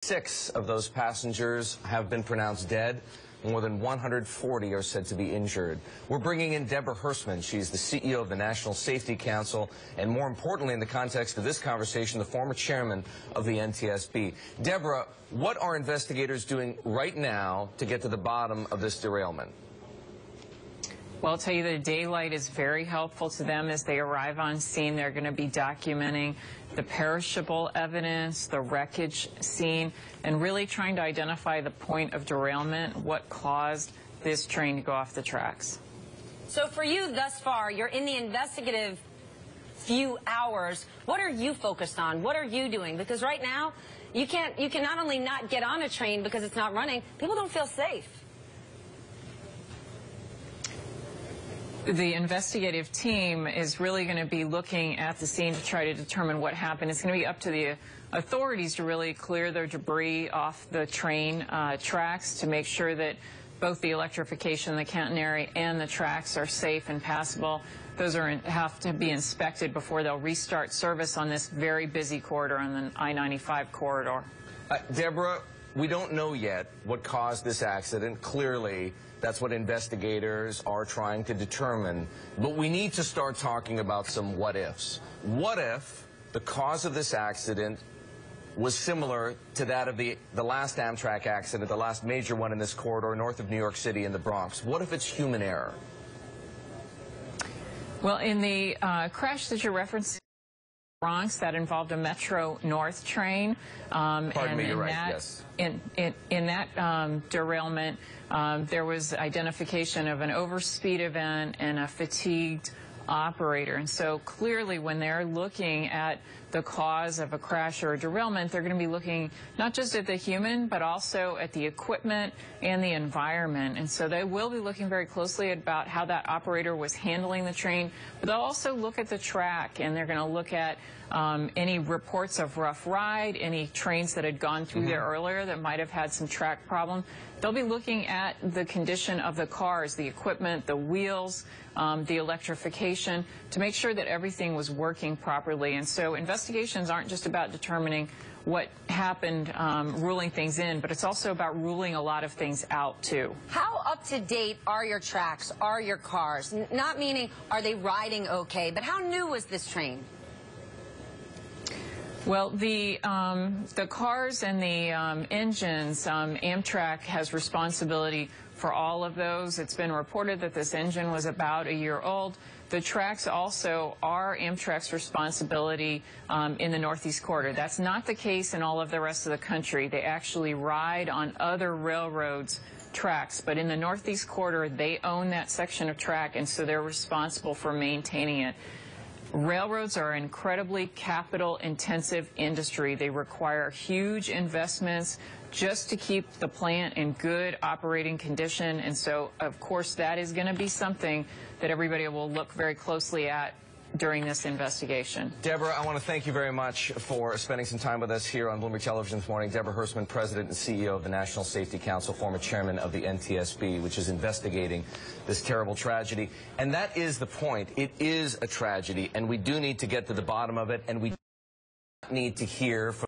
6 of those passengers have been pronounced dead. More than 140 are said to be injured. We're bringing in Deborah Hersman. She's the CEO of the National Safety Council, and more importantly, in the context of this conversation, the former chairman of the NTSB. Deborah, what are investigators doing right now to get to the bottom of this derailment? Well, I'll tell you that daylight is very helpful to them as they arrive on scene. They're going to be documenting the perishable evidence, the wreckage scene, and really trying to identify the point of derailment, what caused this train to go off the tracks. So for you thus far, you're in the investigative few hours. What are you focused on? What are you doing? Because right now, you can not only not get on a train because it's not running, people don't feel safe. The investigative team is really going to be looking at the scene to try to determine what happened. It's going to be up to the authorities to really clear their debris off the train tracks to make sure that both the electrification, the catenary, and the tracks are safe and passable. Those have to be inspected before they'll restart service on this very busy corridor on the I-95 corridor. Deborah, we don't know yet what caused this accident. Clearly, that's what investigators are trying to determine. But we need to start talking about some what-ifs. What if the cause of this accident was similar to that of the last Amtrak accident, the last major one in this corridor north of New York City in the Bronx? What if it's human error? Well, in the crash that you're referencing, Bronx, that involved a Metro North train. Pardon me, you're right, yes. In that derailment, there was identification of an overspeed event and a fatigued operator. And so clearly when they're looking at the cause of a crash or a derailment, they're going to be looking not just at the human, but also at the equipment and the environment. And so they will be looking very closely about how that operator was handling the train, but they'll also look at the track, and they're going to look at any reports of rough ride, any trains that had gone through there earlier that might have had some track problem. They'll be looking at the condition of the cars, the equipment, the wheels, the electrification, to make sure that everything was working properly. And so investigations aren't just about determining what happened, ruling things in, but it's also about ruling a lot of things out, too. How up to date are your tracks, are your cars? Not meaning are they riding okay, but how new was this train? Well, the cars and the engines, Amtrak has responsibility for all of those. It's been reported that this engine was about a year old. The tracks also are Amtrak's responsibility in the Northeast Corridor. That's not the case in all of the rest of the country. They actually ride on other railroads' tracks, but in the Northeast Corridor, they own that section of track, and so they're responsible for maintaining it. Railroads are an incredibly capital-intensive industry. They require huge investments just to keep the plant in good operating condition. And so, of course, that is going to be something that everybody will look very closely at during this investigation. Deborah, I want to thank you very much for spending some time with us here on Bloomberg Television this morning. Deborah Hersman, President and CEO of the National Safety Council, former chairman of the NTSB, which is investigating this terrible tragedy. And that is the point. It is a tragedy, and we do need to get to the bottom of it, and we need to hear from